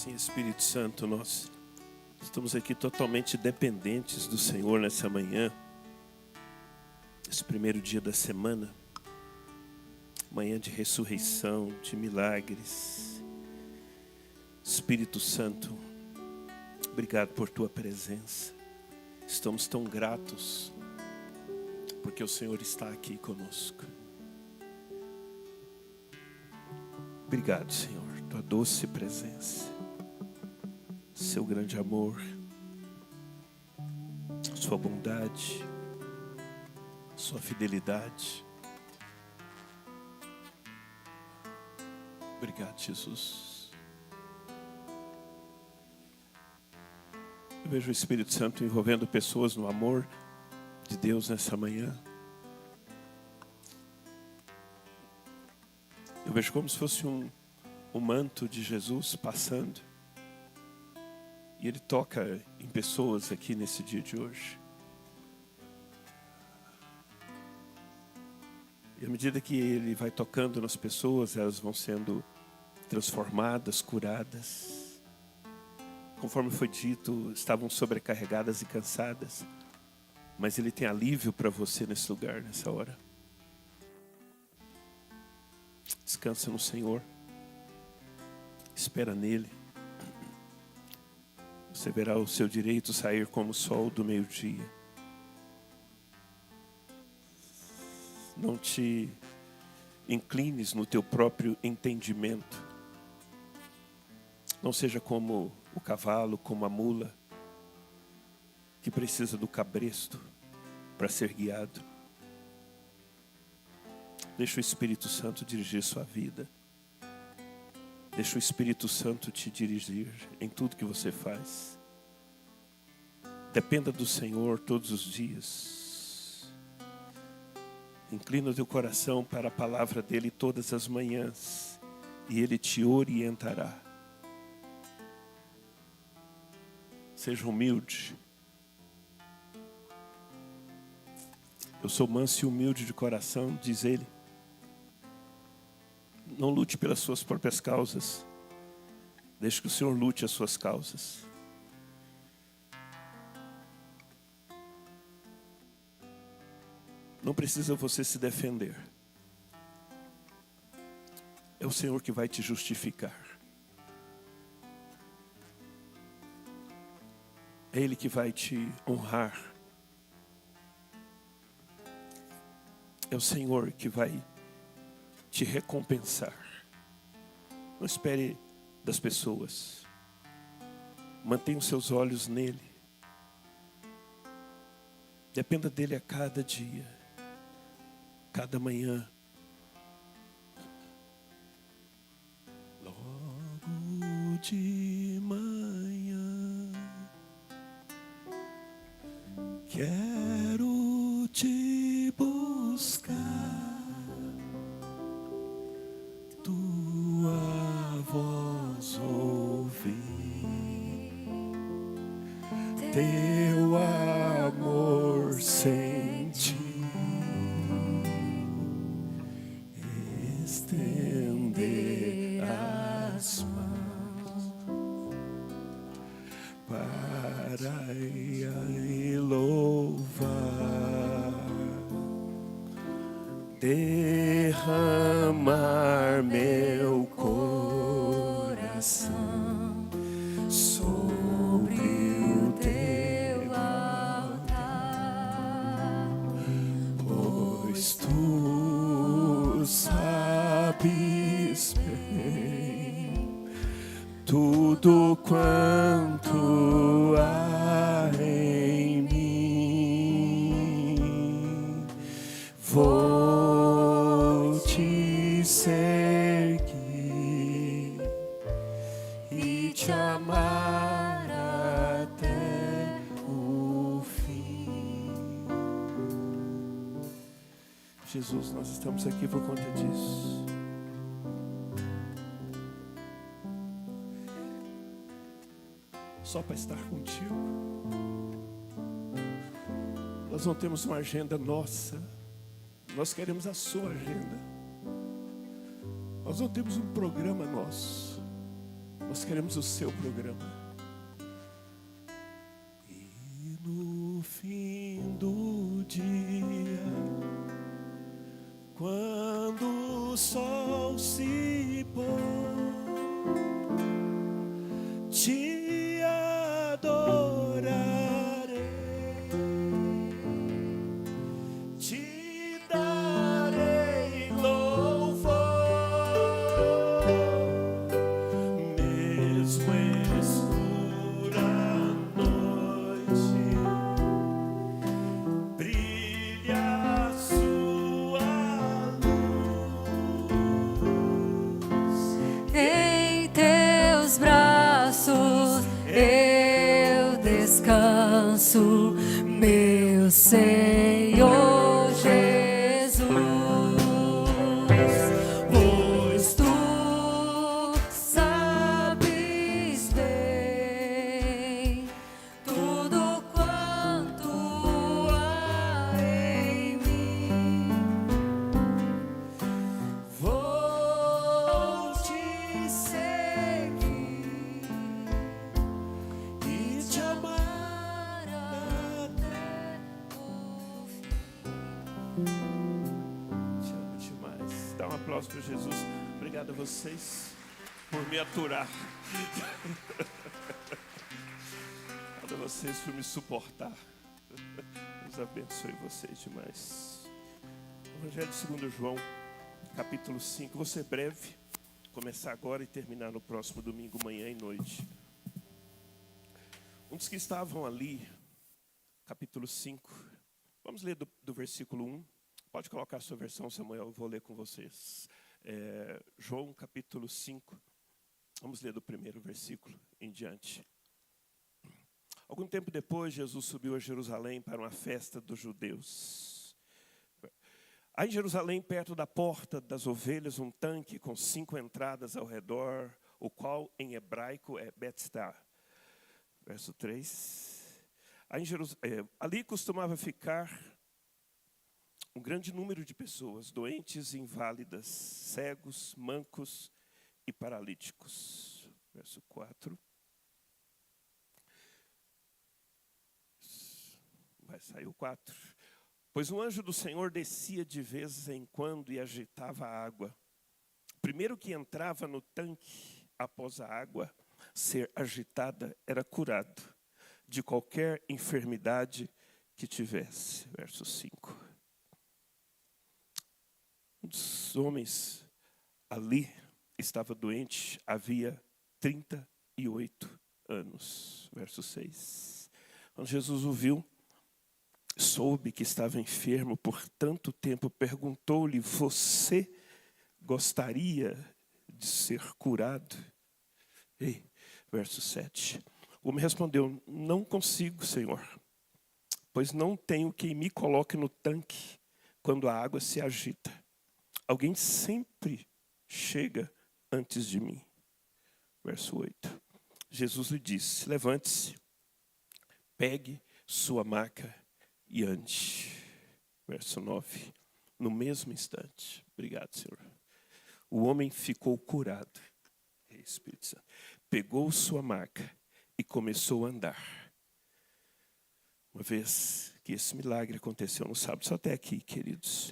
Sim, Espírito Santo, nós estamos aqui totalmente dependentes do Senhor nessa manhã, esse primeiro dia da semana, manhã de ressurreição, de milagres. Espírito Santo, obrigado por Tua presença. Estamos tão gratos porque o Senhor está aqui conosco. Obrigado, Senhor, Tua doce presença, Seu grande amor, Sua bondade, Sua fidelidade. Obrigado, Jesus. Eu vejo o Espírito Santo envolvendo pessoas no amor de Deus nessa manhã. Eu vejo como se fosse um manto de Jesus passando. E Ele toca em pessoas aqui nesse dia de hoje. E à medida que Ele vai tocando nas pessoas, elas vão sendo transformadas, curadas. Conforme foi dito, estavam sobrecarregadas e cansadas. Mas Ele tem alívio para você nesse lugar, nessa hora. Descansa no Senhor. Espera nele. Você verá o seu direito sair como o sol do meio-dia. Não te inclines no teu próprio entendimento. Não seja como o cavalo, como a mula, que precisa do cabresto para ser guiado. Deixa o Espírito Santo dirigir sua vida. Deixa o Espírito Santo te dirigir em tudo que você faz. Dependa do Senhor todos os dias. Inclina o teu coração para a palavra dEle todas as manhãs e Ele te orientará. Seja humilde. Eu sou manso e humilde de coração, diz Ele. Não lute pelas suas próprias causas. Deixe que o Senhor lute as suas causas. Não precisa você se defender. É o Senhor que vai te justificar. É Ele que vai te honrar. É o Senhor que vai te recompensar. Não espere das pessoas. Mantenha os seus olhos nele. Dependa dele a cada dia, cada manhã. Logo de manhã quero te buscar. Tua voz ouvir, teu amor sentir, estender as mãos para e louvar, derramar meu coração sobre o teu altar, pois tu sabes bem tudo quanto há em mim. Vou te seguir e te amar até o fim. Jesus, nós estamos aqui por conta disso. Só para estar contigo. Nós não temos uma agenda nossa. Nós queremos a sua agenda. Nós não temos um programa nosso. Nós queremos o seu programa. E no fim do dia, quando o sol se pôr, te adorarei, te darei louvor, mesmo escura a noite, brilha a sua luz. Em teus braços eu descanso, meu Senhor Jesus, pois tu sabes bem tudo quanto há em mim. Vou te seguir e te amar até o fim. Te amo demais. Dá um aplauso para Jesus. Obrigado a vocês por me aturar. Obrigado a vocês por me suportar. Deus abençoe vocês demais. Evangelho segundo João, capítulo 5. Vou ser breve, começar agora e terminar no próximo domingo, manhã e noite. Um dos que estavam ali, capítulo 5, vamos ler do versículo 1. Pode colocar a sua versão, Samuel, eu vou ler com vocês. João, capítulo 5, vamos ler do primeiro versículo em diante. Algum tempo depois, Jesus subiu a Jerusalém para uma festa dos judeus. Há em Jerusalém, perto da porta das ovelhas, um tanque com 5 entradas ao redor, o qual em hebraico é Bethesda. Verso 3. Ali costumava ficar um grande número de pessoas, doentes e inválidas, cegos, mancos e paralíticos. Verso 4. Vai sair o 4. Pois um anjo do Senhor descia de vez em quando e agitava a água. O primeiro que entrava no tanque, após a água ser agitada, era curado de qualquer enfermidade que tivesse. Verso 5. Um dos homens ali estava doente, havia 38 anos. Verso 6. Quando Jesus o viu, soube que estava enfermo por tanto tempo, perguntou-lhe: você gostaria de ser curado? Ei, verso 7. O homem respondeu: não consigo, Senhor, pois não tenho quem me coloque no tanque quando a água se agita. Alguém sempre chega antes de mim. Verso 8. Jesus lhe disse: levante-se, pegue sua maca e ande. Verso 9. No mesmo instante, obrigado, Senhor, o homem ficou curado. Espírito Santo. Pegou sua maca e começou a andar. Uma vez que esse milagre aconteceu no sábado, só até aqui, queridos.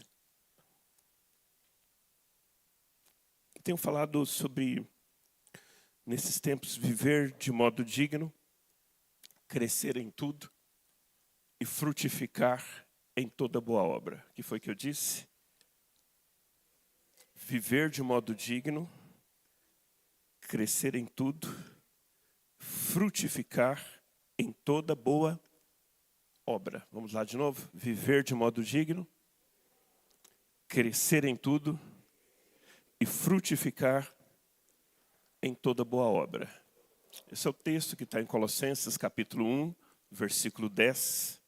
Tenho falado sobre, nesses tempos, viver de modo digno, crescer em tudo e frutificar em toda boa obra. O que foi que eu disse? Viver de modo digno, crescer em tudo, frutificar em toda boa obra. Vamos lá de novo? Viver de modo digno, crescer em tudo e frutificar em toda boa obra. Esse é o texto que está em Colossenses capítulo 1, versículo 10.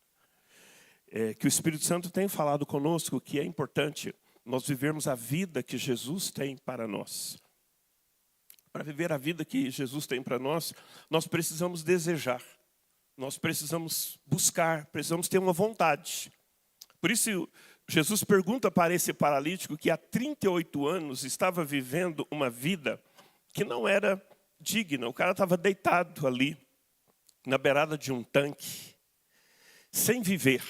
Que o Espírito Santo tem falado conosco que é importante nós vivermos a vida que Jesus tem para nós. Para viver a vida que Jesus tem para nós, nós precisamos desejar, nós precisamos buscar, precisamos ter uma vontade. Por isso, Jesus pergunta para esse paralítico que há 38 anos estava vivendo uma vida que não era digna. O cara estava deitado ali, na beirada de um tanque, sem viver.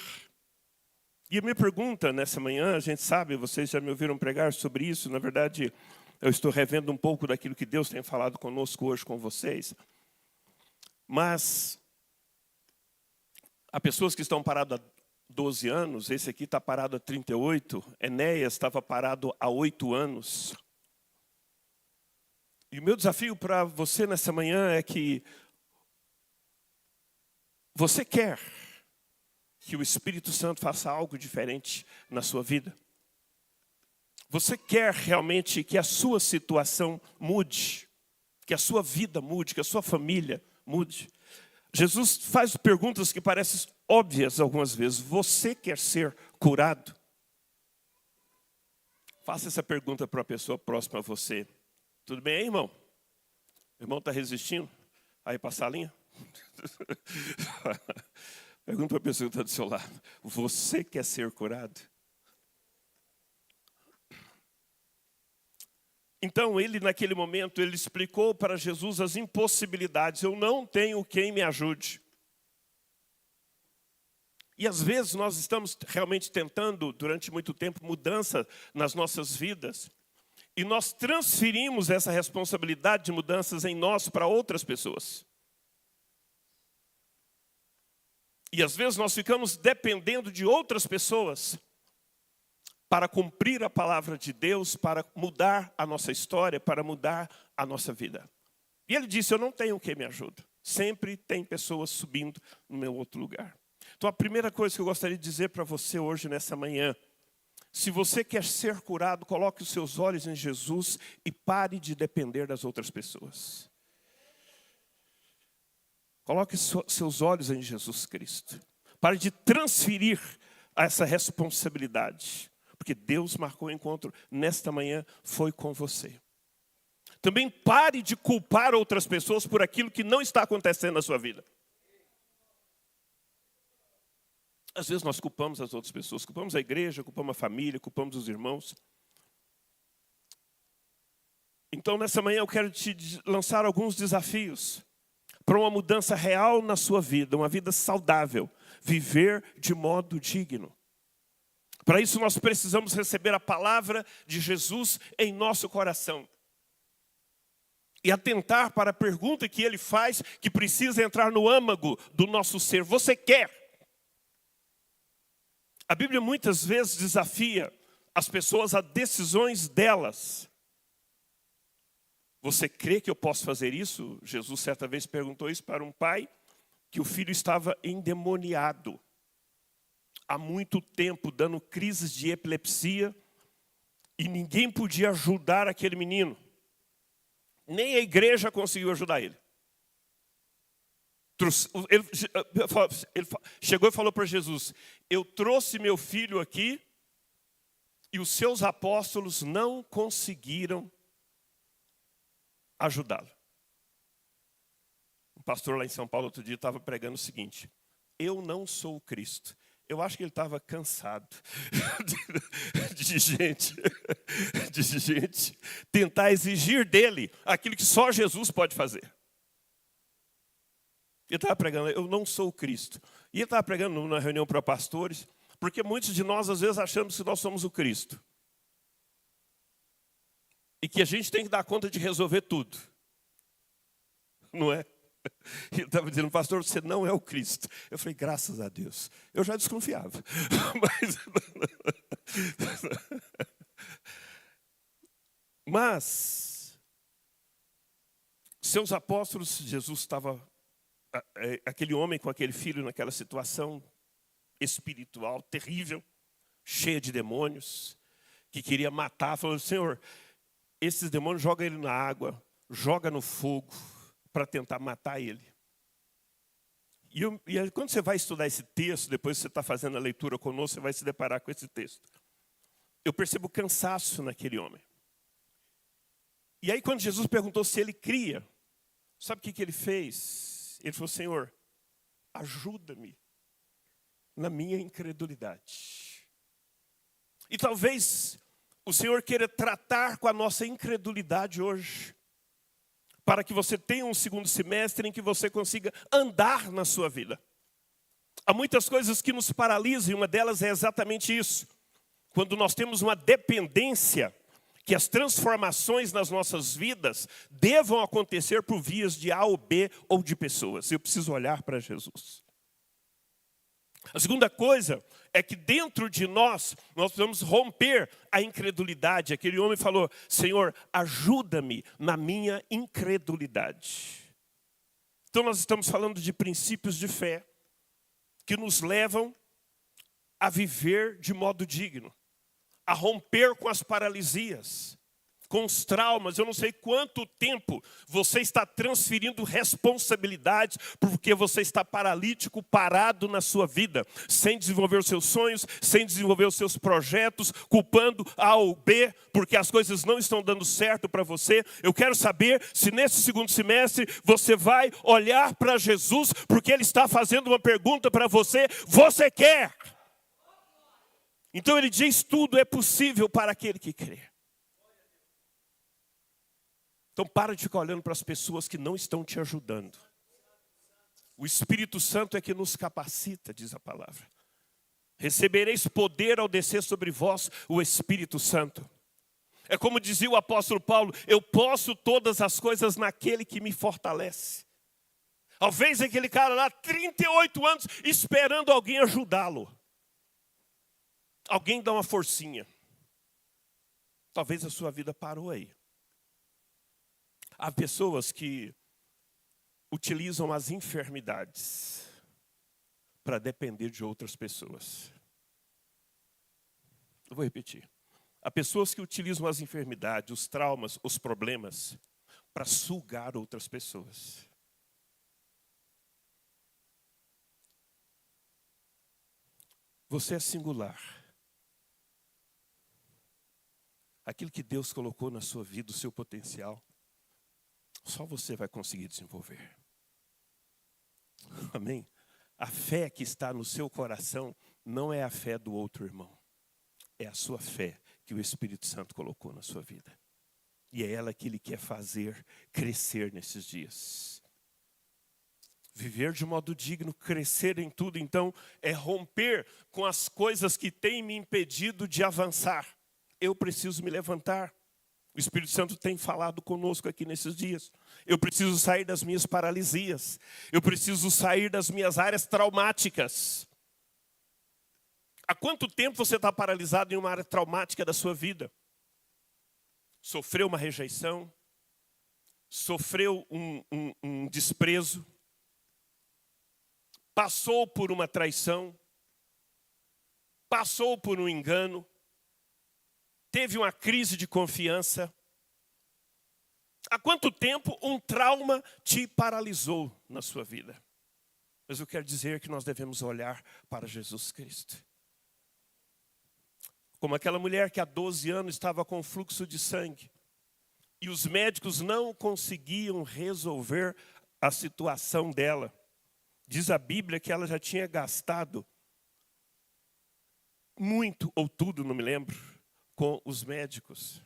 E a minha pergunta nessa manhã, a gente sabe, vocês já me ouviram pregar sobre isso, na verdade, eu estou revendo um pouco daquilo que Deus tem falado conosco hoje com vocês. Mas há pessoas que estão paradas há 12 anos, esse aqui está parado há 38, Enéas estava parado há 8 anos. E o meu desafio para você nessa manhã é que você quer que o Espírito Santo faça algo diferente na sua vida? Você quer realmente que a sua situação mude? Que a sua vida mude? Que a sua família mude? Jesus faz perguntas que parecem óbvias algumas vezes. Você quer ser curado? Faça essa pergunta para uma pessoa próxima a você. Tudo bem aí, irmão? O irmão está resistindo? Aí para a salinha? Pergunta para a pessoa que está do seu lado. Você quer ser curado? Então, ele naquele momento, ele explicou para Jesus as impossibilidades. Eu não tenho quem me ajude. E às vezes nós estamos realmente tentando, durante muito tempo, mudança nas nossas vidas. E nós transferimos essa responsabilidade de mudanças em nós para outras pessoas. E às vezes nós ficamos dependendo de outras pessoas para cumprir a palavra de Deus, para mudar a nossa história, para mudar a nossa vida. E ele disse, eu não tenho quem me ajude. Sempre tem pessoas subindo no meu outro lugar. Então a primeira coisa que eu gostaria de dizer para você hoje, nessa manhã, se você quer ser curado, coloque os seus olhos em Jesus e pare de depender das outras pessoas. Coloque seus olhos em Jesus Cristo. Pare de transferir essa responsabilidade. Porque Deus marcou o encontro nesta manhã, foi com você. Também pare de culpar outras pessoas por aquilo que não está acontecendo na sua vida. Às vezes nós culpamos as outras pessoas, culpamos a igreja, culpamos a família, culpamos os irmãos. Então nessa manhã eu quero te lançar alguns desafios para uma mudança real na sua vida, uma vida saudável, viver de modo digno. Para isso nós precisamos receber a palavra de Jesus em nosso coração. E atentar para a pergunta que ele faz, que precisa entrar no âmago do nosso ser. Você quer? A Bíblia muitas vezes desafia as pessoas a decisões delas. Você crê que eu posso fazer isso? Jesus certa vez perguntou isso para um pai, que o filho estava endemoniado. Há muito tempo, dando crises de epilepsia, e ninguém podia ajudar aquele menino. Nem a igreja conseguiu ajudar ele. Ele chegou e falou para Jesus, eu trouxe meu filho aqui, e os seus apóstolos não conseguiram ajudá-lo. Um pastor lá em São Paulo outro dia estava pregando o seguinte, eu não sou o Cristo. Eu acho que ele estava cansado de gente tentar exigir dele aquilo que só Jesus pode fazer. Ele estava pregando, eu não sou o Cristo. E ele estava pregando numa reunião para pastores, porque muitos de nós às vezes achamos que nós somos o Cristo. E que a gente tem que dar conta de resolver tudo. Não é? Ele estava dizendo, pastor, você não é o Cristo. Eu falei, graças a Deus. Eu já desconfiava. Mas seus apóstolos, Jesus estava, aquele homem com aquele filho naquela situação espiritual terrível, cheia de demônios, que queria matar. Falou, Senhor, esses demônios jogam ele na água, joga no fogo, para tentar matar ele. E aí, quando você vai estudar esse texto, depois que você está fazendo a leitura conosco, você vai se deparar com esse texto. Eu percebo cansaço naquele homem. E aí quando Jesus perguntou se ele cria, sabe o que ele fez? Ele falou, Senhor, ajuda-me na minha incredulidade. E talvez o Senhor queira tratar com a nossa incredulidade hoje. para que você tenha um segundo semestre em que você consiga andar na sua vida. Há muitas coisas que nos paralisam, e uma delas é exatamente isso. Quando nós temos uma dependência, que as transformações nas nossas vidas devam acontecer por vias de A ou B ou de pessoas. Eu preciso olhar para Jesus. A segunda coisa é que dentro de nós precisamos romper a incredulidade. Aquele homem falou: Senhor, ajuda-me na minha incredulidade. Então nós estamos falando de princípios de fé que nos levam a viver de modo digno, a romper com as paralisias, com os traumas. Eu não sei quanto tempo você está transferindo responsabilidades porque você está paralítico, parado na sua vida, sem desenvolver os seus sonhos, sem desenvolver os seus projetos, culpando A ou B, porque as coisas não estão dando certo para você. Eu quero saber se nesse segundo semestre você vai olhar para Jesus, porque Ele está fazendo uma pergunta para você: você quer? Então Ele diz: tudo é possível para aquele que crê. Então para de ficar olhando para as pessoas que não estão te ajudando. O Espírito Santo é que nos capacita, diz a palavra. Recebereis poder ao descer sobre vós o Espírito Santo. É como dizia o apóstolo Paulo: eu posso todas as coisas naquele que me fortalece. Talvez aquele cara lá, 38 anos, esperando alguém ajudá-lo. Alguém dá uma forcinha. Talvez a sua vida parou aí. Há pessoas que utilizam as enfermidades para depender de outras pessoas. Eu vou repetir. Há pessoas que utilizam as enfermidades, os traumas, os problemas, para sugar outras pessoas. Você é singular. Aquilo que Deus colocou na sua vida, o seu potencial, só você vai conseguir desenvolver. Amém? A fé que está no seu coração não é a fé do outro irmão. É a sua fé que o Espírito Santo colocou na sua vida. E é ela que Ele quer fazer crescer nesses dias. Viver de modo digno, crescer em tudo, então, é romper com as coisas que têm me impedido de avançar. Eu preciso me levantar. O Espírito Santo tem falado conosco aqui nesses dias. Eu preciso sair das minhas paralisias. Eu preciso sair das minhas áreas traumáticas. Há quanto tempo você está paralisado em uma área traumática da sua vida? Sofreu uma rejeição? Sofreu um desprezo? Passou por uma traição? Passou por um engano? Teve uma crise de confiança? Há quanto tempo um trauma te paralisou na sua vida? Mas eu quero dizer que nós devemos olhar para Jesus Cristo. Como aquela mulher que há 12 anos estava com fluxo de sangue. E os médicos não conseguiam resolver a situação dela. Diz a Bíblia que ela já tinha gastado muito ou tudo, não me lembro, com os médicos.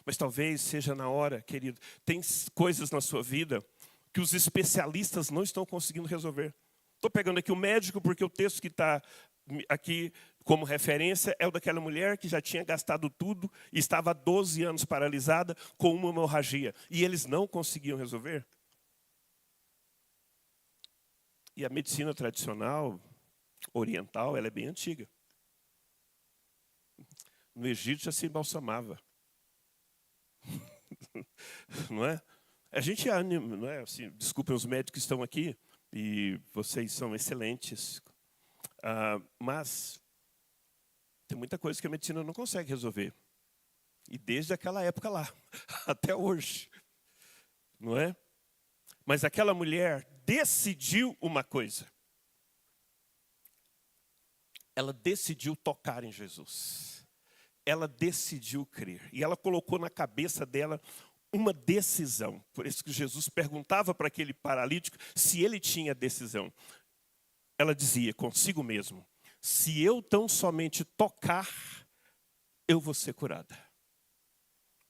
Mas talvez seja na hora, querido, tem coisas na sua vida que os especialistas não estão conseguindo resolver. Estou pegando aqui o médico porque o texto que está aqui como referência é o daquela mulher que já tinha gastado tudo e estava há 12 anos paralisada com uma hemorragia. E eles não conseguiam resolver. E a medicina tradicional, oriental, ela é bem antiga. No Egito já se embalsamava. Não é? A gente não é assim, desculpem os médicos que estão aqui, e vocês são excelentes. Mas tem muita coisa que a medicina não consegue resolver. E desde aquela época lá, até hoje. Não é? Mas aquela mulher decidiu uma coisa. Ela decidiu tocar em Jesus. Ela decidiu crer. E ela colocou na cabeça dela uma decisão. Por isso que Jesus perguntava para aquele paralítico se ele tinha decisão. Ela dizia consigo mesmo: se eu tão somente tocar, eu vou ser curada.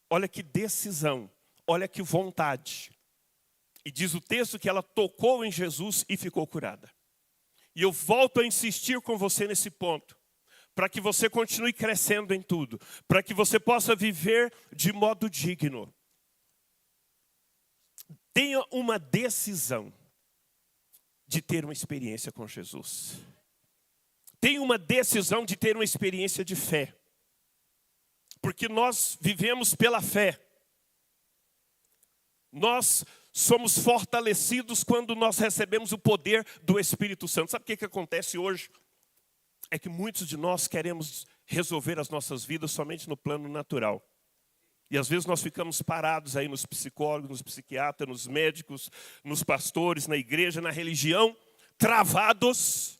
Olha que decisão, olha que vontade. E diz o texto que ela tocou em Jesus e ficou curada. E eu volto a insistir com você nesse ponto, para que você continue crescendo em tudo, para que você possa viver de modo digno. Tenha uma decisão de ter uma experiência com Jesus. Tenha uma decisão de ter uma experiência de fé. Porque nós vivemos pela fé. Nós somos fortalecidos quando nós recebemos o poder do Espírito Santo. Sabe o que acontece hoje? É que muitos de nós queremos resolver as nossas vidas somente no plano natural. E às vezes nós ficamos parados aí nos psicólogos, nos psiquiatras, nos médicos, nos pastores, na igreja, na religião, travados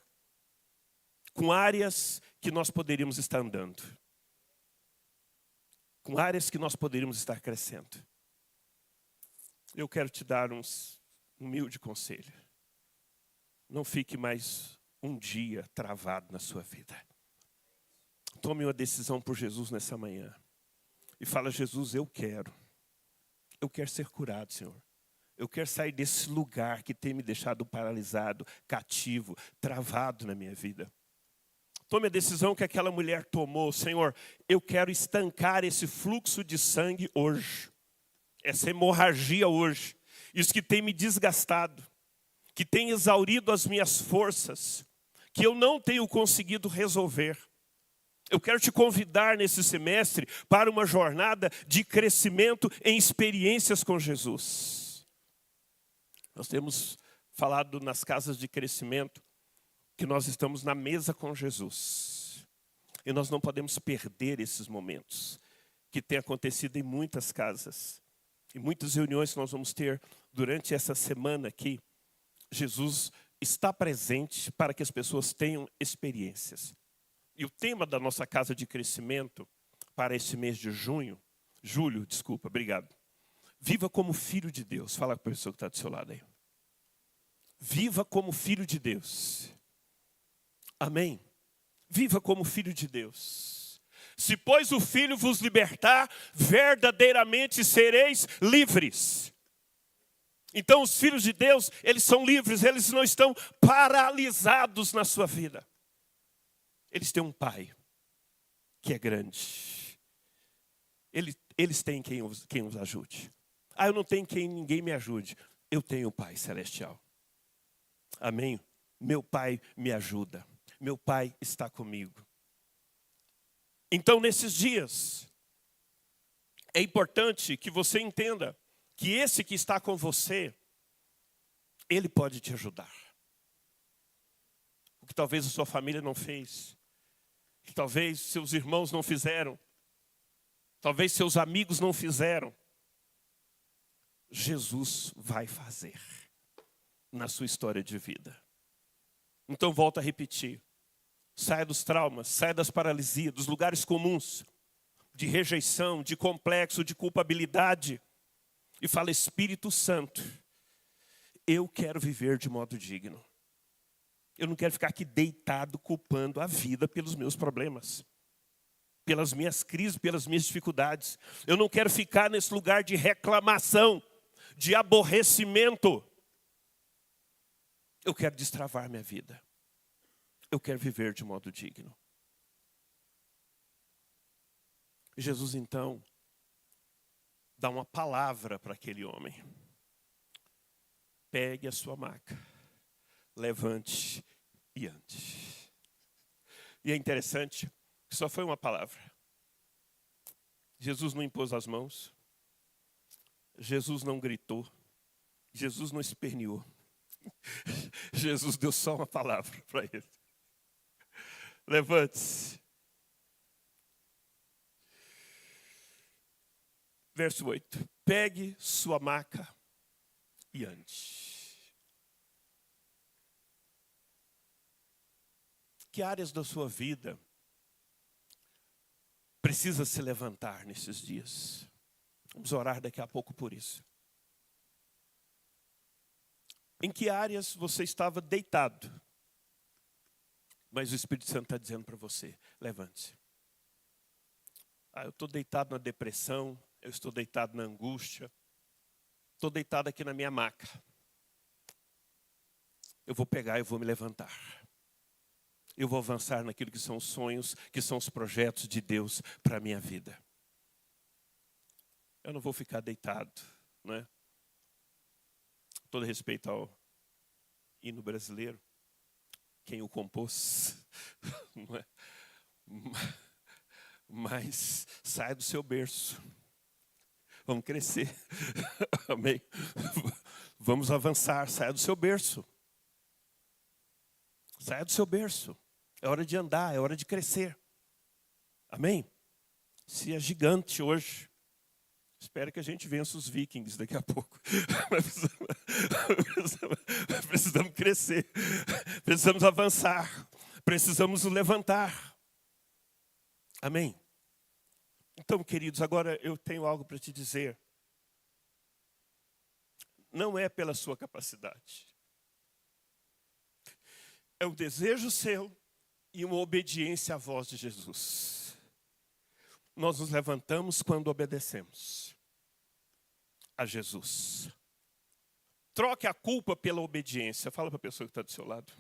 com áreas que nós poderíamos estar andando. Com áreas que nós poderíamos estar crescendo. Eu quero te dar um humilde conselho. Não fique mais um dia travado na sua vida. Tome uma decisão por Jesus nessa manhã. E fala, Jesus, eu quero ser curado, Senhor. Eu quero sair desse lugar que tem me deixado paralisado, cativo, travado na minha vida. Tome a decisão que aquela mulher tomou. Senhor, eu quero estancar esse fluxo de sangue hoje. Essa hemorragia hoje. Isso que tem me desgastado. Que tem exaurido as minhas forças. Que eu não tenho conseguido resolver. Eu quero te convidar nesse semestre para uma jornada de crescimento em experiências com Jesus. Nós temos falado nas casas de crescimento que nós estamos na mesa com Jesus. E nós não podemos perder esses momentos que tem acontecido em muitas casas. E muitas reuniões que nós vamos ter durante essa semana aqui. Jesus está presente para que as pessoas tenham experiências. E o tema da nossa casa de crescimento para esse mês de julho, obrigado. Viva como filho de Deus. Fala com a pessoa que está do seu lado aí. Viva como filho de Deus. Amém? Viva como filho de Deus. Se, pois, o Filho vos libertar, verdadeiramente sereis livres. Então, os filhos de Deus, eles são livres, eles não estão paralisados na sua vida. Eles têm um pai que é grande. Eles têm quem os ajude. Eu não tenho quem ninguém me ajude. Eu tenho o Pai Celestial. Amém? Meu Pai me ajuda. Meu Pai está comigo. Então, nesses dias, é importante que você entenda que esse que está com você, ele pode te ajudar. O que talvez a sua família não fez. Que talvez seus irmãos não fizeram. Talvez seus amigos não fizeram. Jesus vai fazer na sua história de vida. Então volto a repetir. Saia dos traumas, saia das paralisias, dos lugares comuns. De rejeição, de complexo, de culpabilidade. E fala, Espírito Santo, eu quero viver de modo digno. Eu não quero ficar aqui deitado culpando a vida pelos meus problemas. Pelas minhas crises, pelas minhas dificuldades. Eu não quero ficar nesse lugar de reclamação, de aborrecimento. Eu quero destravar minha vida. Eu quero viver de modo digno. Jesus, então, dá uma palavra para aquele homem. Pegue a sua maca, levante e ande. E é interessante que só foi uma palavra. Jesus não impôs as mãos. Jesus não gritou. Jesus não esperneou. Jesus deu só uma palavra para ele. Levante-se. Verso 8. Pegue sua maca e ande. Que áreas da sua vida precisa se levantar nesses dias? Vamos orar daqui a pouco por isso. Em que áreas você estava deitado? Mas o Espírito Santo está dizendo para você, levante-se. Eu estou deitado na depressão, eu estou deitado na angústia. Estou deitado aqui na minha maca. Eu vou pegar e vou me levantar. Eu vou avançar naquilo que são os sonhos, que são os projetos de Deus para a minha vida. Eu não vou ficar deitado, não é? Todo respeito ao hino brasileiro, quem o compôs, não é? Mas sai do seu berço. Vamos crescer. Amém? Vamos avançar. Saia do seu berço. Saia do seu berço. É hora de andar, é hora de crescer. Amém? Se é gigante hoje, espero que a gente vença os vikings daqui a pouco. Precisamos crescer. Precisamos avançar. Precisamos nos levantar. Amém? Então, queridos, agora eu tenho algo para te dizer. Não é pela sua capacidade. É um desejo seu e uma obediência à voz de Jesus. Nós nos levantamos quando obedecemos a Jesus. Troque a culpa pela obediência. Fala para a pessoa que está do seu lado.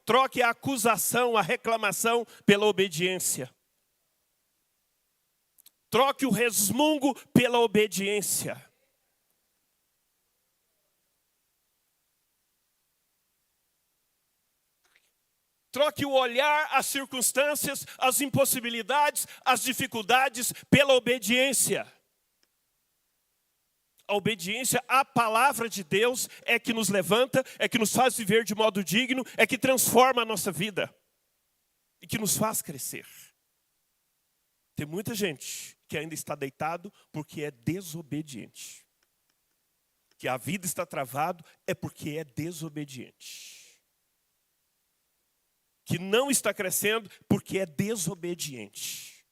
Troque a acusação, a reclamação pela obediência. Troque o resmungo pela obediência. Troque o olhar, as circunstâncias, as impossibilidades, as dificuldades pela obediência. A obediência à palavra de Deus é que nos levanta, é que nos faz viver de modo digno, é que transforma a nossa vida e que nos faz crescer. Tem muita gente que ainda está deitado porque é desobediente. Que a vida está travado é porque é desobediente. Que não está crescendo porque é desobediente.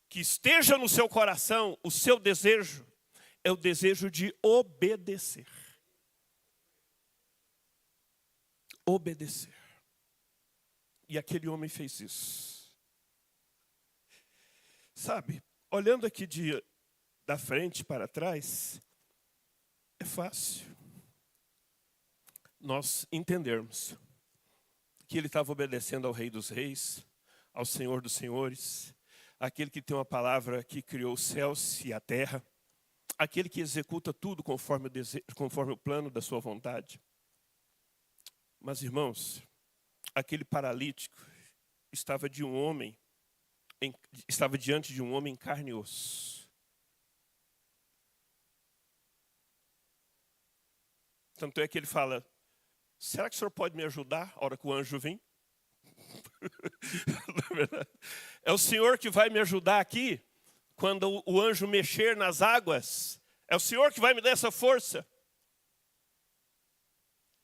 Que esteja no seu coração o seu desejo, é o desejo de obedecer. Obedecer. E aquele homem fez isso. Sabe, olhando aqui da frente para trás, é fácil nós entendermos que ele estava obedecendo ao Rei dos Reis, ao Senhor dos Senhores, aquele que tem uma palavra que criou os céus e a terra, aquele que executa tudo conforme o plano da sua vontade. Mas, irmãos, aquele paralítico estava diante de um homem em carne e osso. Tanto é que ele fala: será que o senhor pode me ajudar a hora que o anjo vir? É o Senhor que vai me ajudar aqui quando o anjo mexer nas águas. É o Senhor que vai me dar essa força.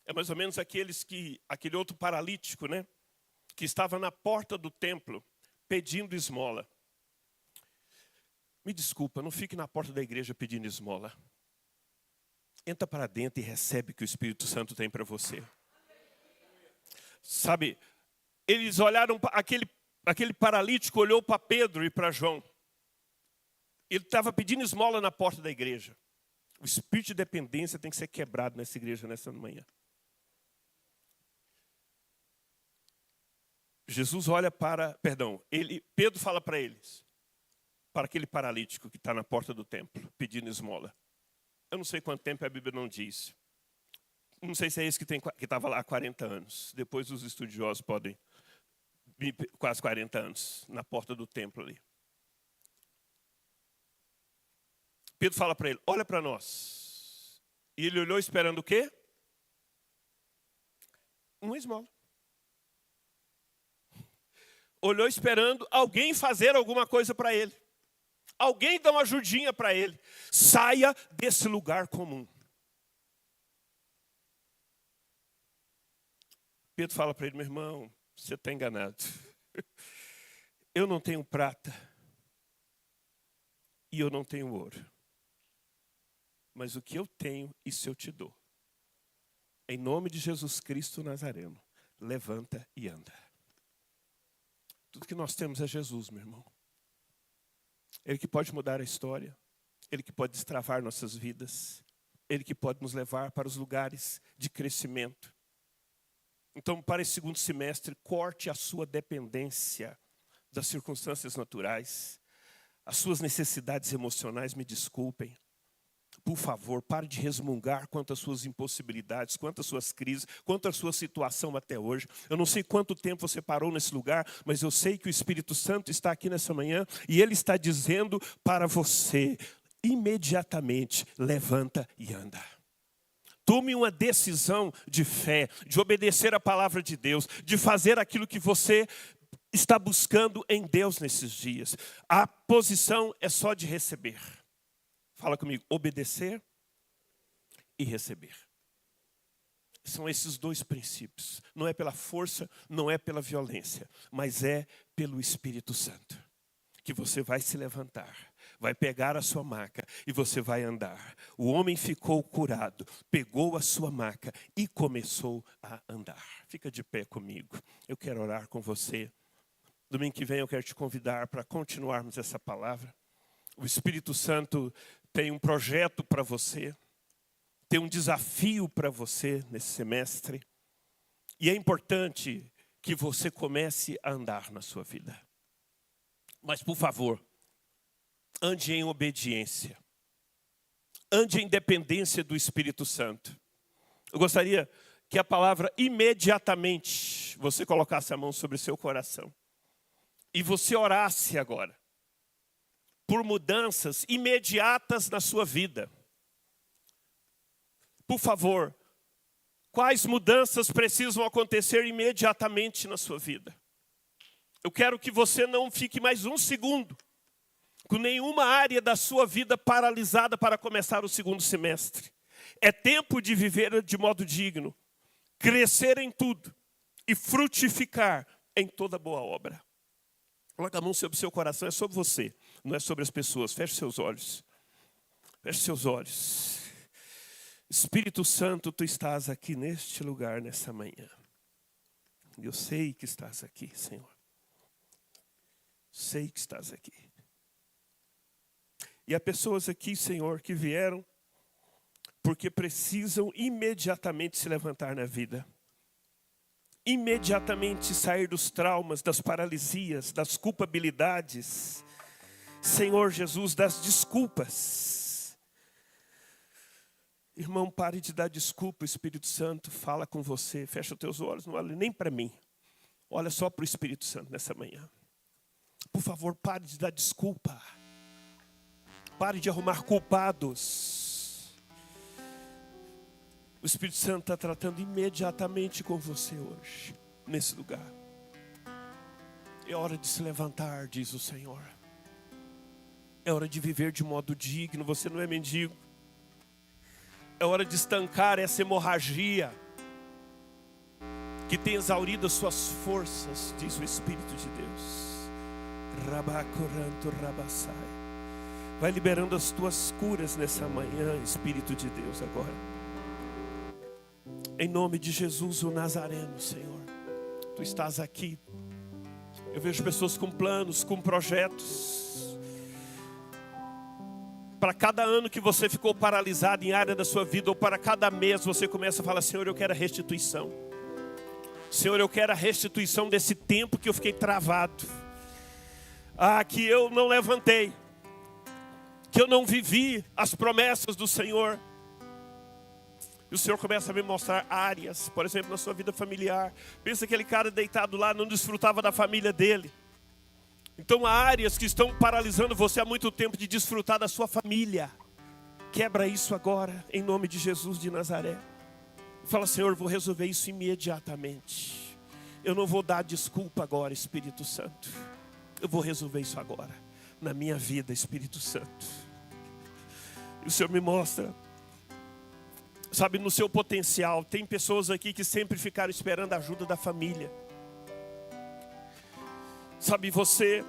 É mais ou menos aquele outro paralítico, né? Que estava na porta do templo pedindo esmola. Me desculpa, não fique na porta da igreja pedindo esmola. Entra para dentro e recebe o que o Espírito Santo tem para você. Sabe, eles olharam, aquele paralítico olhou para Pedro e para João. Ele estava pedindo esmola na porta da igreja. O espírito de dependência tem que ser quebrado nessa igreja nessa manhã. Pedro fala para eles, para aquele paralítico que está na porta do templo, pedindo esmola. Eu não sei quanto tempo, a Bíblia não diz. Não sei se é esse que estava lá há 40 anos. Depois os estudiosos podem, quase 40 anos, na porta do templo ali. Pedro fala para ele: olha para nós. E ele olhou esperando o quê? Uma esmola. Olhou esperando alguém fazer alguma coisa para ele. Alguém dá uma ajudinha para ele. Saia desse lugar comum. Pedro fala para ele: meu irmão, você está enganado. Eu não tenho prata e eu não tenho ouro. Mas o que eu tenho, isso eu te dou. Em nome de Jesus Cristo Nazareno, levanta e anda. Tudo que nós temos é Jesus, meu irmão. Ele que pode mudar a história. Ele que pode destravar nossas vidas. Ele que pode nos levar para os lugares de crescimento. Então, para esse segundo semestre, corte a sua dependência das circunstâncias naturais. As suas necessidades emocionais, me desculpem. Por favor, pare de resmungar quanto às suas impossibilidades, quanto às suas crises, quanto à sua situação até hoje. Eu não sei quanto tempo você parou nesse lugar, mas eu sei que o Espírito Santo está aqui nessa manhã e Ele está dizendo para você, imediatamente, levanta e anda. Tome uma decisão de fé, de obedecer a palavra de Deus, de fazer aquilo que você está buscando em Deus nesses dias. A posição é só de receber. Fala comigo, obedecer e receber. São esses dois princípios. Não é pela força, não é pela violência, mas é pelo Espírito Santo. Que você vai se levantar, vai pegar a sua maca e você vai andar. O homem ficou curado, pegou a sua maca e começou a andar. Fica de pé comigo, eu quero orar com você. Domingo que vem eu quero te convidar para continuarmos essa palavra. O Espírito Santo tem um projeto para você, tem um desafio para você nesse semestre. E é importante que você comece a andar na sua vida. Mas, por favor, ande em obediência. Ande em dependência do Espírito Santo. Eu gostaria que a palavra imediatamente, você colocasse a mão sobre o seu coração. E você orasse agora por mudanças imediatas na sua vida. Por favor, quais mudanças precisam acontecer imediatamente na sua vida? Eu quero que você não fique mais um segundo com nenhuma área da sua vida paralisada para começar o segundo semestre. É tempo de viver de modo digno, crescer em tudo e frutificar em toda boa obra. Coloca a mão sobre o seu coração, é sobre você, não é sobre as pessoas. Feche seus olhos. Feche seus olhos. Espírito Santo, tu estás aqui neste lugar, nessa manhã. Eu sei que estás aqui, Senhor. Sei que estás aqui. E há pessoas aqui, Senhor, que vieram porque precisam imediatamente se levantar na vida. Imediatamente sair dos traumas, das paralisias, das culpabilidades. Senhor Jesus, das desculpas. Irmão, pare de dar desculpa, o Espírito Santo fala com você. Fecha os teus olhos, não olha nem para mim. Olha só para o Espírito Santo nessa manhã. Por favor, pare de dar desculpa. Pare de arrumar culpados. O Espírito Santo está tratando imediatamente com você hoje, nesse lugar. É hora de se levantar, diz o Senhor. É hora de viver de modo digno, você não é mendigo. É hora de estancar essa hemorragia que tem exaurido as suas forças, diz o Espírito de Deus. Rabacoranto rabassai. Vai liberando as tuas curas nessa manhã, Espírito de Deus, agora. Em nome de Jesus, o Nazareno, Senhor. Tu estás aqui. Eu vejo pessoas com planos, com projetos. Para cada ano que você ficou paralisado em área da sua vida, ou para cada mês você começa a falar, Senhor, eu quero a restituição. Senhor, eu quero a restituição desse tempo que eu fiquei travado. Que eu não levantei. Que eu não vivi as promessas do Senhor. E o Senhor começa a me mostrar áreas, por exemplo, na sua vida familiar. Pensa aquele cara deitado lá, não desfrutava da família dele. Então há áreas que estão paralisando você há muito tempo de desfrutar da sua família. Quebra isso agora, em nome de Jesus de Nazaré. Fala, Senhor, eu vou resolver isso imediatamente. Eu não vou dar desculpa agora, Espírito Santo. Eu vou resolver isso agora, na minha vida, Espírito Santo. E o Senhor me mostra, sabe, no seu potencial. Tem pessoas aqui que sempre ficaram esperando a ajuda da família. Sabe, você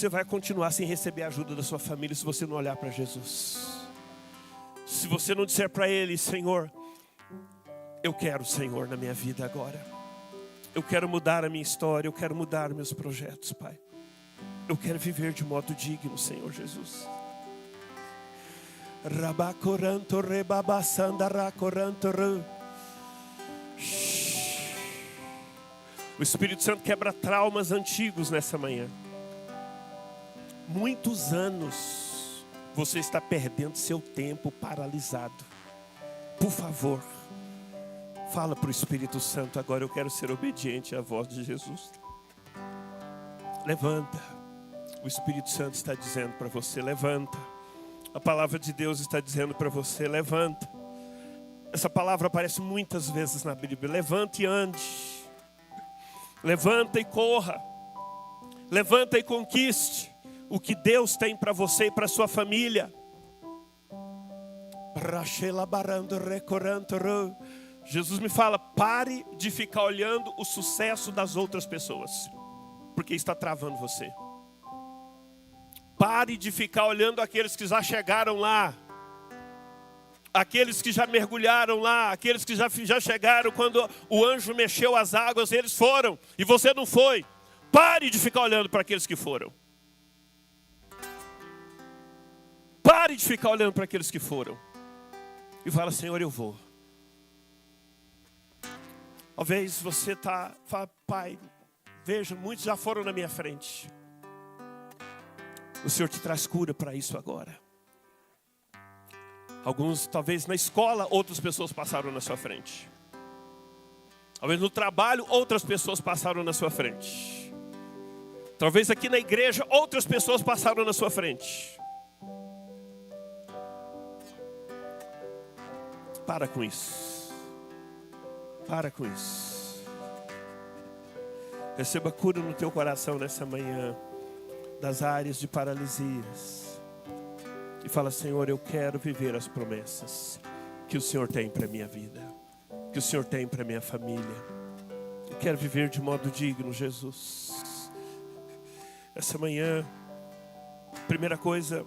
vai continuar sem receber a ajuda da sua família se você não olhar para Jesus. Se você não disser para Ele, Senhor, eu quero o Senhor na minha vida agora. Eu quero mudar a minha história, eu quero mudar meus projetos, Pai. Eu quero viver de modo digno, Senhor Jesus. Rabacoranto rebabassanda racoranto. O Espírito Santo quebra traumas antigos nessa manhã. Muitos anos você está perdendo seu tempo paralisado. Por favor, fala para o Espírito Santo agora. Eu quero ser obediente à voz de Jesus. Levanta. O Espírito Santo está dizendo para você, levanta. A palavra de Deus está dizendo para você, levanta. Essa palavra aparece muitas vezes na Bíblia. Levanta e ande. Levanta e corra. Levanta e conquiste o que Deus tem para você e para sua família. Jesus me fala, pare de ficar olhando o sucesso das outras pessoas, porque está travando você. Pare de ficar olhando aqueles que já chegaram lá, aqueles que já mergulharam lá, aqueles que já chegaram quando o anjo mexeu as águas, eles foram e você não foi. Pare de ficar olhando para aqueles que foram. Pare de ficar olhando para aqueles que foram. E fala, Senhor, eu vou. Talvez você fala, Pai, veja, muitos já foram na minha frente. O Senhor te traz cura para isso agora. Alguns, talvez na escola, outras pessoas passaram na sua frente. Talvez no trabalho, outras pessoas passaram na sua frente. Talvez aqui na igreja, outras pessoas passaram na sua frente. Para com isso. Para com isso. Receba cura no teu coração nessa manhã das áreas de paralisias. E fala, Senhor, eu quero viver as promessas que o Senhor tem para a minha vida, que o Senhor tem para a minha família. Eu quero viver de modo digno, Jesus. Essa manhã, primeira coisa,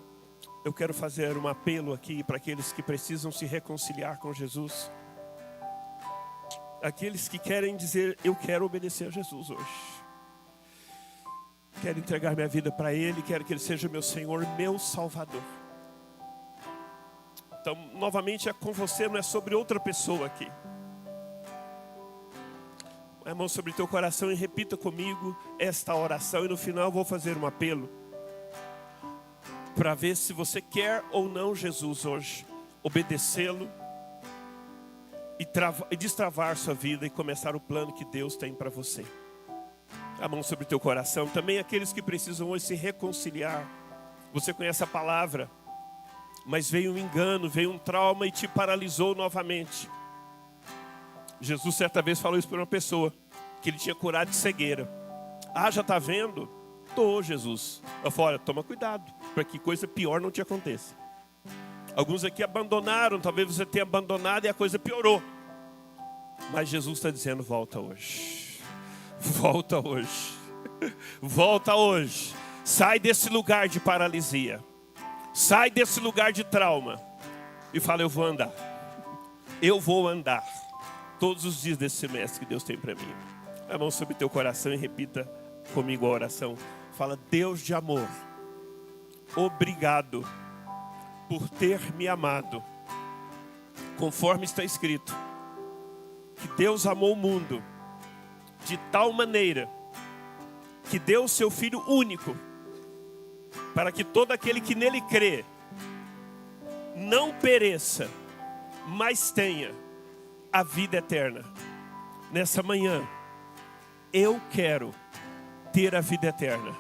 eu quero fazer um apelo aqui para aqueles que precisam se reconciliar com Jesus. Aqueles que querem dizer, eu quero obedecer a Jesus hoje. Quero entregar minha vida para Ele, quero que Ele seja meu Senhor, meu Salvador. Então, novamente é com você, não é sobre outra pessoa aqui. Põe a mão sobre teu coração e repita comigo esta oração. E no final eu vou fazer um apelo para ver se você quer ou não Jesus hoje. Obedecê-lo e destravar sua vida e começar o plano que Deus tem para você. A mão sobre o teu coração. Também aqueles que precisam hoje se reconciliar. Você conhece a palavra, mas veio um engano, veio um trauma e te paralisou novamente. Jesus certa vez falou isso para uma pessoa, que ele tinha curado de cegueira. Ah, já está vendo? Tô, Jesus. Eu falei, olha, toma cuidado, para que coisa pior não te aconteça. Alguns aqui abandonaram, talvez você tenha abandonado e a coisa piorou. Mas Jesus está dizendo, volta hoje. Volta hoje. Volta hoje. Sai desse lugar de paralisia. Sai desse lugar de trauma. E fala, eu vou andar. Eu vou andar. Todos os dias desse semestre que Deus tem para mim. A mão sobre teu coração e repita comigo a oração. Fala, Deus de amor. Obrigado por ter me amado. Conforme está escrito. Que Deus amou o mundo de tal maneira que deu o seu Filho único, para que todo aquele que nele crê não pereça, mas tenha a vida eterna. Nessa manhã, eu quero ter a vida eterna.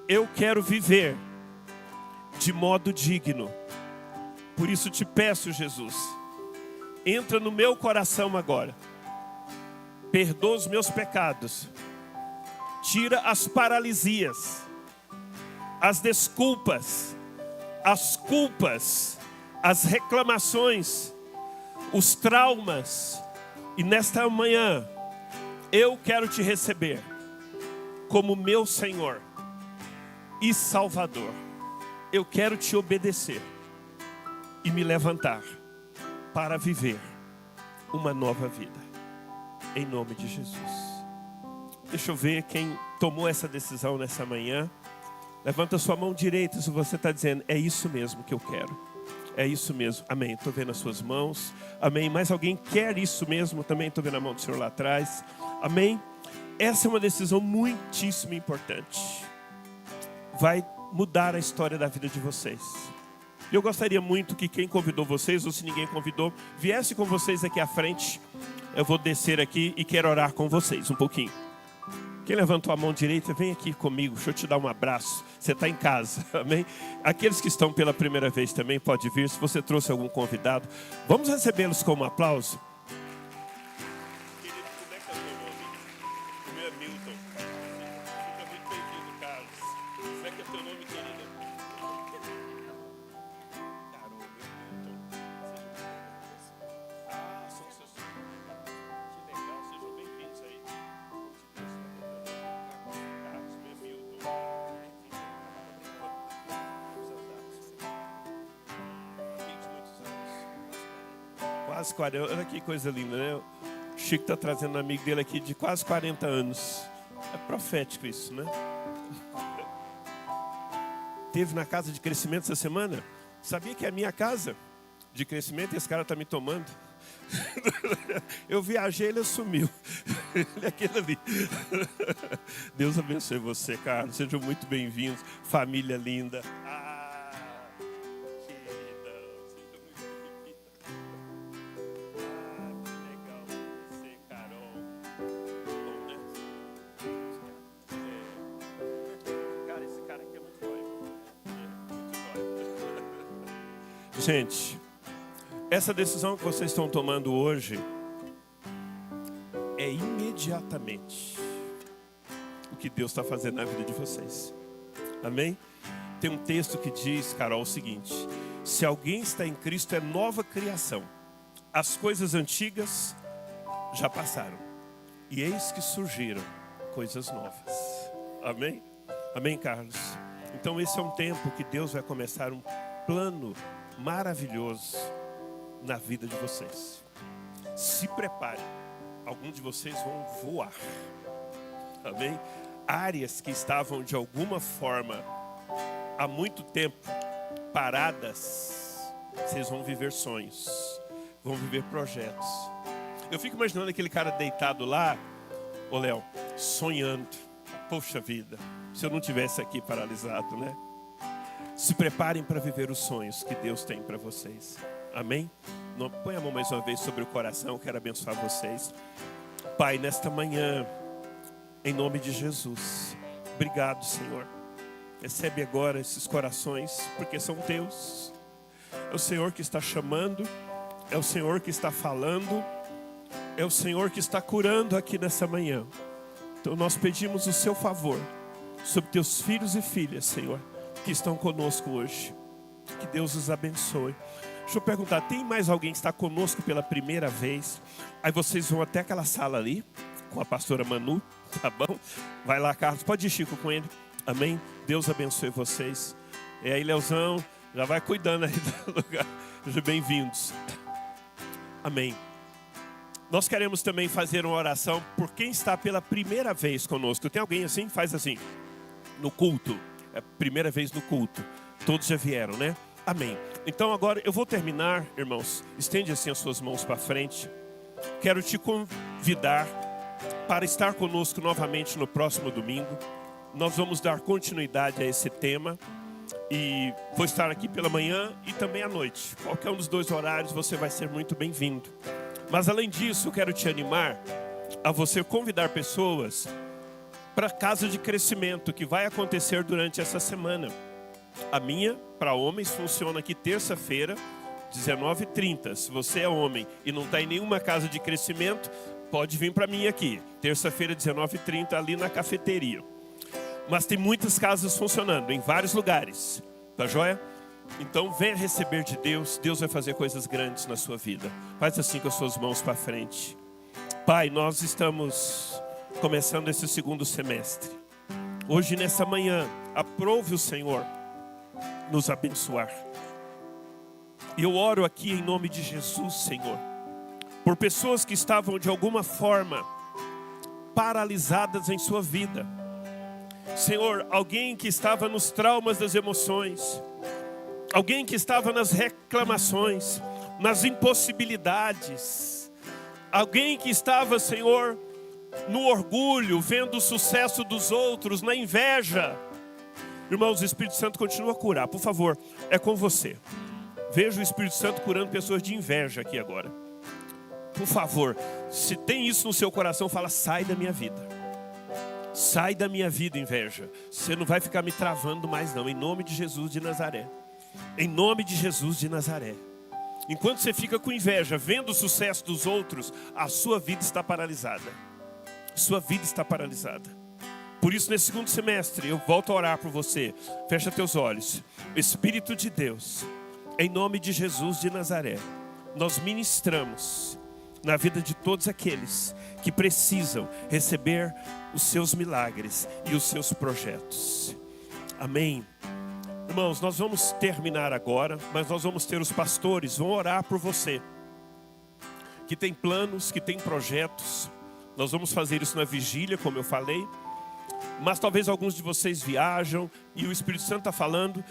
Eu quero viver de modo digno. Por isso te peço, Jesus, entra no meu coração agora. Perdoa os meus pecados. Tira as paralisias, as desculpas, as culpas, as reclamações, os traumas. E nesta manhã, eu quero te receber como meu Senhor e Salvador. Eu quero te obedecer e me levantar para viver uma nova vida. Em nome de Jesus. Deixa eu ver quem tomou essa decisão nessa manhã. Levanta a sua mão direita se você está dizendo, é isso mesmo que eu quero. É isso mesmo, amém. Estou vendo as suas mãos, amém. Mais alguém quer isso mesmo? Também estou vendo a mão do Senhor lá atrás, amém. Essa é uma decisão muitíssimo importante. Vai mudar a história da vida de vocês. Eu gostaria muito que quem convidou vocês, ou se ninguém convidou, viesse com vocês aqui à frente. Eu vou descer aqui e quero orar com vocês um pouquinho. Quem levantou a mão direita, vem aqui comigo, deixa eu te dar um abraço. Você está em casa, amém? Aqueles que estão pela primeira vez também pode vir, se você trouxe algum convidado. Vamos recebê-los com um aplauso. Querido, como é que é o teu nome? O meu é Milton. Fica muito bem-vindo, Carlos. Como é que é o teu nome, querida? Carol, meu Milton. Ah, são seus... Que legal, sejam bem-vindos aí. Quase 40, olha que coisa linda, né? O Chico está trazendo um amigo dele aqui de quase 40 anos. É profético isso, né? Teve na casa de crescimento essa semana. Sabia que é a minha casa de crescimento e esse cara está me tomando? Eu viajei, ele sumiu. Ele é aquele ali. Deus abençoe você, Carlos. Sejam muito bem-vindos. Família linda. Gente, essa decisão que vocês estão tomando hoje é imediatamente o que Deus está fazendo na vida de vocês. Amém? Tem um texto que diz, Carol, o seguinte: se alguém está em Cristo é nova criação. As coisas antigas já passaram e eis que surgiram coisas novas. Amém? Amém, Carlos? Então esse é um tempo que Deus vai começar um plano maravilhoso na vida de vocês. Se preparem. Alguns de vocês vão voar. Amém? Áreas que estavam de alguma forma há muito tempo paradas, vocês vão viver sonhos, vão viver projetos. Eu fico imaginando aquele cara deitado lá, ô Léo, sonhando. Poxa vida, se eu não tivesse aqui paralisado, né? Se preparem para viver os sonhos que Deus tem para vocês. Amém? Põe a mão mais uma vez sobre o coração. Quero abençoar vocês. Pai, nesta manhã, em nome de Jesus, obrigado, Senhor. Recebe agora esses corações, porque são teus. É o Senhor que está chamando, é o Senhor que está falando, é o Senhor que está curando aqui nessa manhã. Então nós pedimos o seu favor sobre teus filhos e filhas, Senhor, que estão conosco hoje. Que Deus os abençoe. Deixa eu perguntar, tem mais alguém que está conosco pela primeira vez? Aí vocês vão até aquela sala ali, com a pastora Manu, tá bom? Vai lá, Carlos, pode ir, Chico, com ele. Amém? Deus abençoe vocês. E aí, Leozão, já vai cuidando aí do lugar. Sejam bem-vindos. Amém. Nós queremos também fazer uma oração por quem está pela primeira vez conosco. Tem alguém assim? Faz assim, no culto. É a primeira vez no culto. Todos já vieram, né? Amém. Então agora eu vou terminar, irmãos. Estende assim as suas mãos para frente. Quero te convidar para estar conosco novamente no próximo domingo. Nós vamos dar continuidade a esse tema. E vou estar aqui pela manhã e também à noite. Qualquer um dos dois horários você vai ser muito bem-vindo. Mas além disso, eu quero te animar a você convidar pessoas para a casa de crescimento que vai acontecer durante essa semana. A minha, para homens, funciona aqui terça-feira, 19h30. Se você é homem e não está em nenhuma casa de crescimento, pode vir para mim aqui. Terça-feira, 19h30, ali na cafeteria. Mas tem muitas casas funcionando em vários lugares. Tá joia? Então venha receber de Deus. Deus vai fazer coisas grandes na sua vida. Faz assim com as suas mãos para frente. Pai, nós estamos começando esse segundo semestre. Hoje, nessa manhã, aprove o Senhor nos abençoar. E eu oro aqui em nome de Jesus, Senhor, por pessoas que estavam de alguma forma paralisadas em sua vida. Senhor, alguém que estava nos traumas das emoções, alguém que estava nas reclamações, nas impossibilidades, alguém que estava, Senhor, no orgulho, vendo o sucesso dos outros, na inveja. Irmãos, o Espírito Santo continua a curar. Por favor, é com você. Veja o Espírito Santo curando pessoas de inveja aqui agora. Por favor, se tem isso no seu coração, fala: sai da minha vida. Sai da minha vida, inveja. Você não vai ficar me travando mais não, em nome de Jesus de Nazaré. Em nome de Jesus de Nazaré. Enquanto você fica com inveja, vendo o sucesso dos outros, a sua vida está paralisada. Sua vida está paralisada. Por isso, nesse segundo semestre, eu volto a orar por você. Fecha teus olhos. Espírito de Deus, em nome de Jesus de Nazaré, nós ministramos na vida de todos aqueles que precisam receber os seus milagres e os seus projetos. Amém. Irmãos, nós vamos terminar agora, mas nós vamos ter os pastores, vão orar por você, que tem planos, que tem projetos. Nós vamos fazer isso na vigília, como eu falei. Mas talvez alguns de vocês viajam e o Espírito Santo está falando.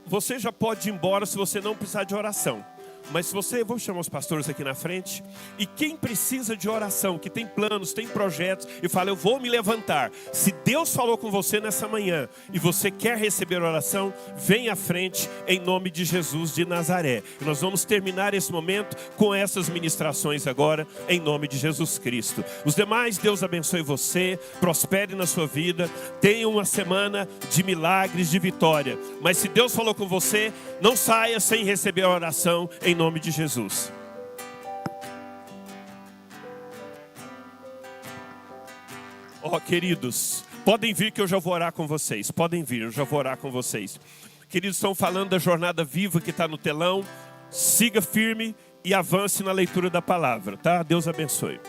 Você já pode ir embora se você não precisar de oração. Mas se você, vou chamar os pastores aqui na frente. E quem precisa de oração, que tem planos, tem projetos, e fala: eu vou me levantar. Se Deus falou com você nessa manhã e você quer receber oração, vem à frente em nome de Jesus de Nazaré. E nós vamos terminar esse momento com essas ministrações agora, em nome de Jesus Cristo. Os demais, Deus abençoe você, prospere na sua vida, tenha uma semana de milagres, de vitória. Mas se Deus falou com você, não saia sem receber a oração em nome de Jesus. Queridos, podem vir que eu já vou orar com vocês. Podem vir, eu já vou orar com vocês. Queridos, estão falando da jornada viva que está no telão. Siga firme e avance na leitura da palavra, tá? Deus abençoe.